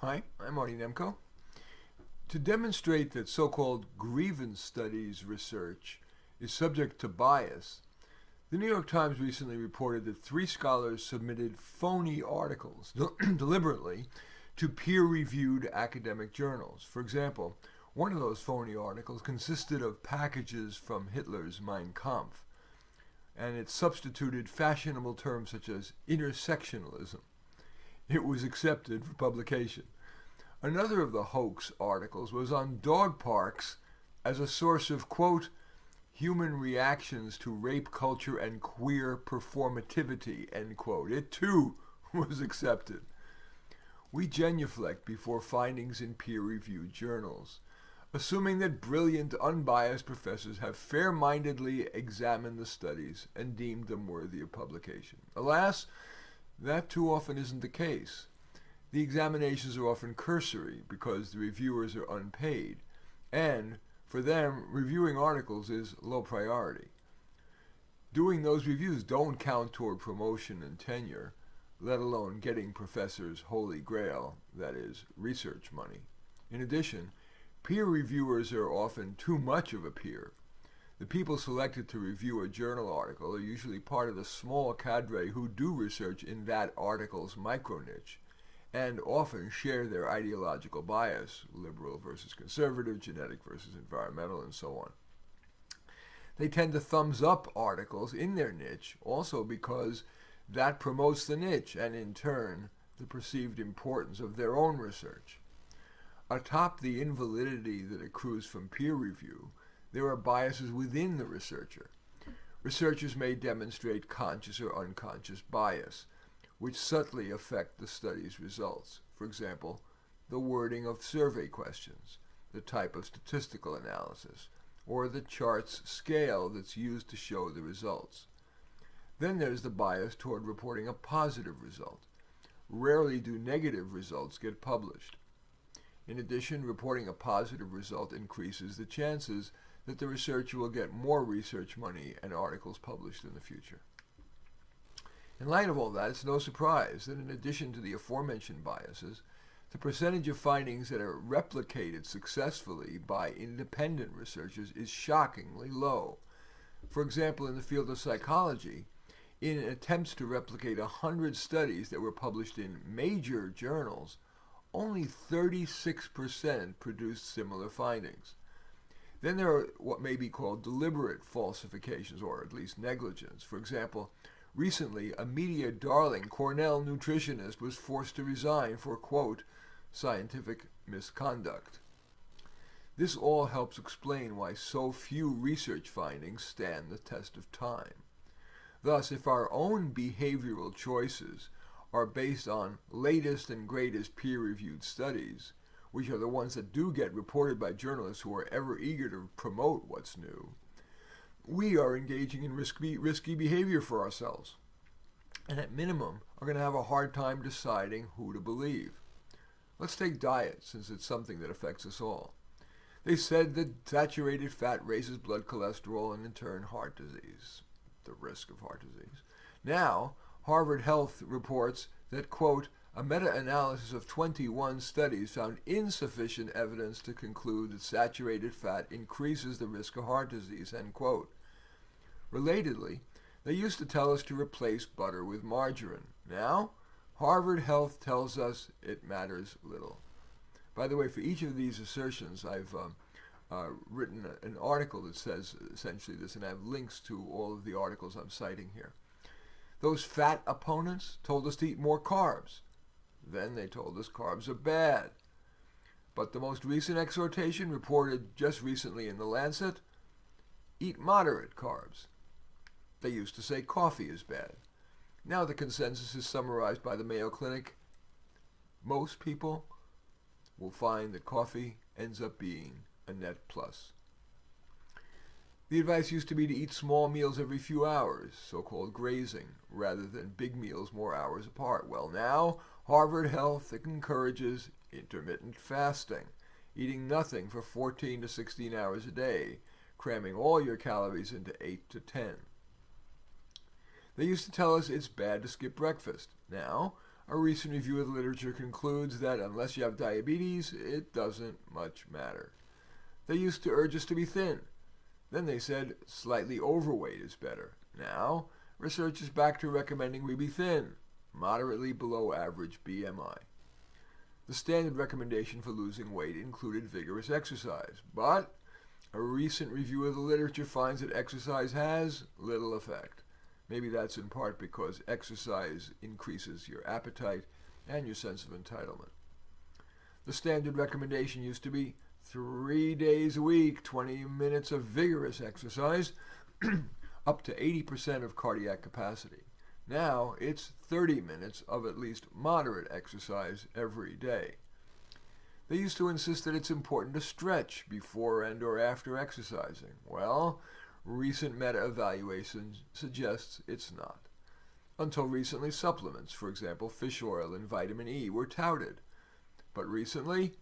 Hi, I'm Marty Nemko. To demonstrate that so-called grievance studies research is subject to bias, the New York Times recently reported that three scholars submitted phony articles deliberately to peer-reviewed academic journals. For example, one of those phony articles consisted of packages from Hitler's Mein Kampf, and it substituted fashionable terms such as intersectionalism. It was accepted for publication. Another of the hoax articles was on dog parks as a source of, quote, human reactions to rape culture and queer performativity, end quote. It too was accepted. We genuflect before findings in peer-reviewed journals, assuming that brilliant, unbiased professors have fair-mindedly examined the studies and deemed them worthy of publication. Alas, that too often isn't the case. The examinations are often cursory because the reviewers are unpaid, and for them, reviewing articles is low priority. Doing those reviews don't count toward promotion and tenure, let alone getting professors' holy grail, that is, research money. In addition, peer reviewers are often too much of a peer. The people selected to review a journal article are usually part of the small cadre who do research in that article's micro-niche, and often share their ideological bias, liberal versus conservative, genetic versus environmental, and so on. They tend to thumbs up articles in their niche also because that promotes the niche and, in turn, the perceived importance of their own research. Atop the invalidity that accrues from peer review, there are biases within the researcher. Researchers may demonstrate conscious or unconscious bias, which subtly affect the study's results. For example, the wording of survey questions, the type of statistical analysis, or the chart's scale that's used to show the results. Then there's the bias toward reporting a positive result. Rarely do negative results get published. In addition, reporting a positive result increases the chances that the researcher will get more research money and articles published in the future. In light of all that, it's no surprise that in addition to the aforementioned biases, the percentage of findings that are replicated successfully by independent researchers is shockingly low. For example, in the field of psychology, in attempts to replicate 100 studies that were published in major journals, only 36% produced similar findings. Then there are what may be called deliberate falsifications, or at least negligence. For example, recently a media darling, Cornell nutritionist, was forced to resign for, quote, scientific misconduct. This all helps explain why so few research findings stand the test of time. Thus, if our own behavioral choices are based on latest and greatest peer-reviewed studies, which are the ones that do get reported by journalists who are ever eager to promote what's new, we are engaging in risky behavior for ourselves, and at minimum are going to have a hard time deciding who to believe. Let's take diet, since it's something that affects us all. They said that saturated fat raises blood cholesterol and in turn heart disease, the risk of heart disease. Now, Harvard Health reports that, quote, a meta-analysis of 21 studies found insufficient evidence to conclude that saturated fat increases the risk of heart disease, end quote. Relatedly, they used to tell us to replace butter with margarine. Now, Harvard Health tells us it matters little. By the way, for each of these assertions, I've written an article that says essentially this, and I have links to all of the articles I'm citing here. Those fat opponents told us to eat more carbs. Then they told us carbs are bad. But the most recent exhortation, reported just recently in The Lancet, eat moderate carbs. They used to say coffee is bad. Now the consensus is summarized by the Mayo Clinic. Most people will find that coffee ends up being a net plus. The advice used to be to eat small meals every few hours, so-called grazing, rather than big meals more hours apart. Well, now Harvard Health encourages intermittent fasting, eating nothing for 14 to 16 hours a day, cramming all your calories into 8 to 10. They used to tell us it's bad to skip breakfast. Now, A recent review of the literature concludes that unless you have diabetes, it doesn't much matter. They used to urge us to be thin. Then they said slightly overweight is better. Now, research is back to recommending we be thin, moderately below average BMI. The standard recommendation for losing weight included vigorous exercise, but a recent review of the literature finds that exercise has little effect. Maybe that's in part because exercise increases your appetite and your sense of entitlement. The standard recommendation used to be 3 days a week, 20 minutes of vigorous exercise, up to 80% of cardiac capacity. Now it's 30 minutes of at least moderate exercise every day. They used to insist that it's important to stretch before and or after exercising. Well, recent meta-evaluation suggests it's not. Until recently, supplements, for example, fish oil and vitamin E, were touted. But recently,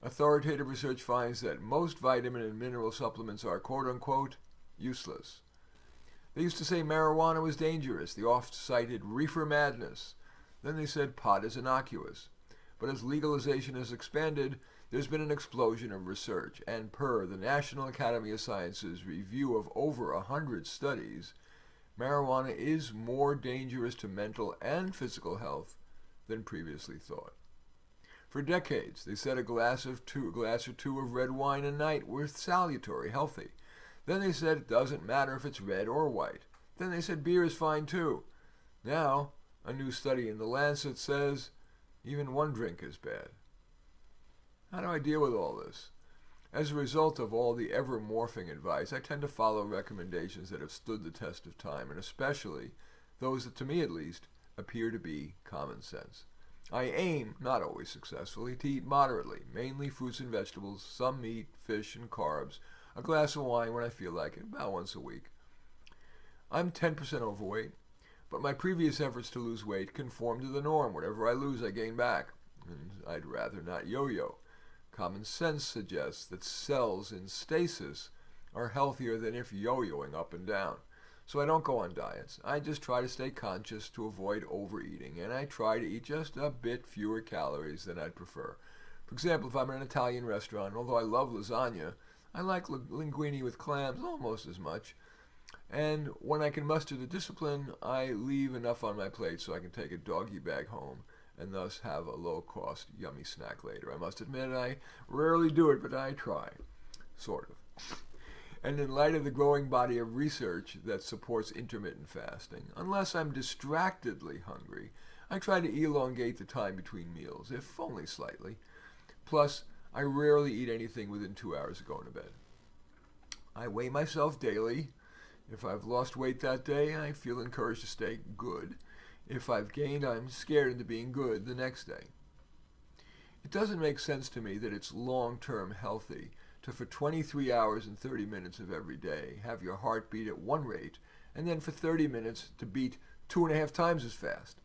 authoritative research finds that most vitamin and mineral supplements are quote-unquote useless. They used to say marijuana was dangerous, the oft-cited reefer madness. Then they said pot is innocuous. But as legalization has expanded, there's been an explosion of research, and per the National Academy of Sciences review of over 100 studies, marijuana is more dangerous to mental and physical health than previously thought. For decades, they said a glass or two of red wine a night were salutary, healthy. Then they said it doesn't matter if it's red or white. Then they said beer is fine too. Now, a new study in The Lancet says even one drink is bad. How do I deal with all this? As a result of all the ever-morphing advice, I tend to follow recommendations that have stood the test of time, and especially those that, to me at least, appear to be common sense. I aim, not always successfully, to eat moderately, mainly fruits and vegetables, some meat, fish, and carbs, a glass of wine when I feel like it, about once a week. I'm 10% overweight, but my previous efforts to lose weight conform to the norm. Whatever I lose, I gain back, and I'd rather not yo-yo. Common sense suggests that cells in stasis are healthier than if yo-yoing up and down. So I don't go on diets. I just try to stay conscious to avoid overeating, and I try to eat just a bit fewer calories than I'd prefer. For example, if I'm in an Italian restaurant, although I love lasagna, I like linguine with clams almost as much. And when I can muster the discipline, I leave enough on my plate so I can take a doggy bag home and thus have a low-cost, yummy snack later. I must admit I rarely do it, but I try. Sort of. And in light of the growing body of research that supports intermittent fasting, unless I'm distractedly hungry, I try to elongate the time between meals, if only slightly. Plus, I rarely eat anything within 2 hours of going to bed. I weigh myself daily. If I've lost weight that day, I feel encouraged to stay good. If I've gained, I'm scared into being good the next day. It doesn't make sense to me that it's long-term healthy to, for 23 hours and 30 minutes of every day, have your heart beat at one rate, and then for 30 minutes to beat 2.5 times as fast.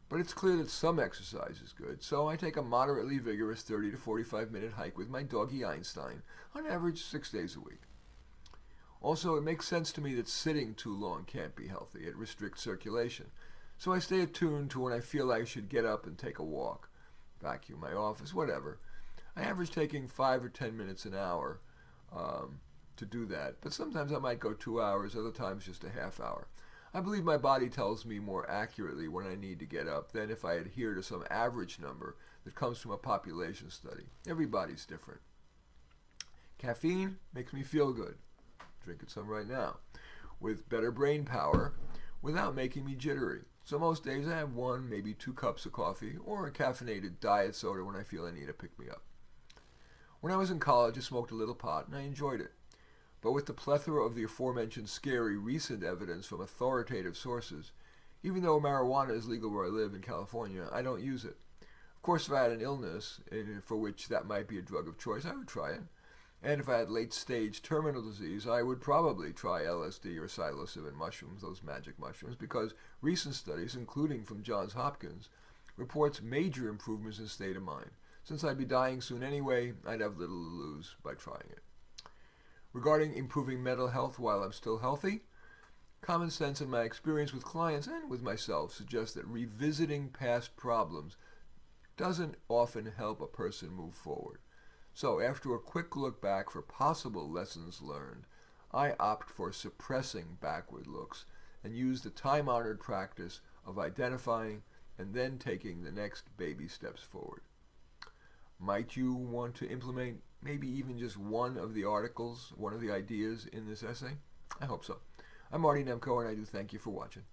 But it's clear that some exercise is good, so I take a moderately vigorous 30 to 45-minute hike with my doggy Einstein, on average 6 days a week. Also, it makes sense to me that sitting too long can't be healthy. It restricts circulation. So I stay attuned to when I feel I should get up and take a walk, vacuum my office, whatever. I average taking 5 or 10 minutes an hour to do that, but sometimes I might go 2 hours, other times just a half hour. I believe my body tells me more accurately when I need to get up than if I adhere to some average number that comes from a population study. Everybody's different. Caffeine makes me feel good. Drinking some right now. With better brain power without making me jittery. So most days I have 1, maybe 2 cups of coffee or a caffeinated diet soda when I feel I need a pick-me-up. When I was in college, I smoked a little pot and I enjoyed it. But with the plethora of the aforementioned scary recent evidence from authoritative sources, even though marijuana is legal where I live in California, I don't use it. Of course, if I had an illness for which that might be a drug of choice, I would try it. And if I had late-stage terminal disease, I would probably try LSD or psilocybin mushrooms, those magic mushrooms, because recent studies, including from Johns Hopkins, reports major improvements in state of mind. Since I'd be dying soon anyway, I'd have little to lose by trying it. Regarding improving mental health while I'm still healthy, Common sense and my experience with clients and with myself suggest that revisiting past problems doesn't often help a person move forward. So, after a quick look back for possible lessons learned, I opt for suppressing backward looks and use the time-honored practice of identifying and then taking the next baby steps forward. Might you want to implement maybe even just one of the articles, one of the ideas in this essay? I hope so. I'm Marty Nemko, and I do thank you for watching.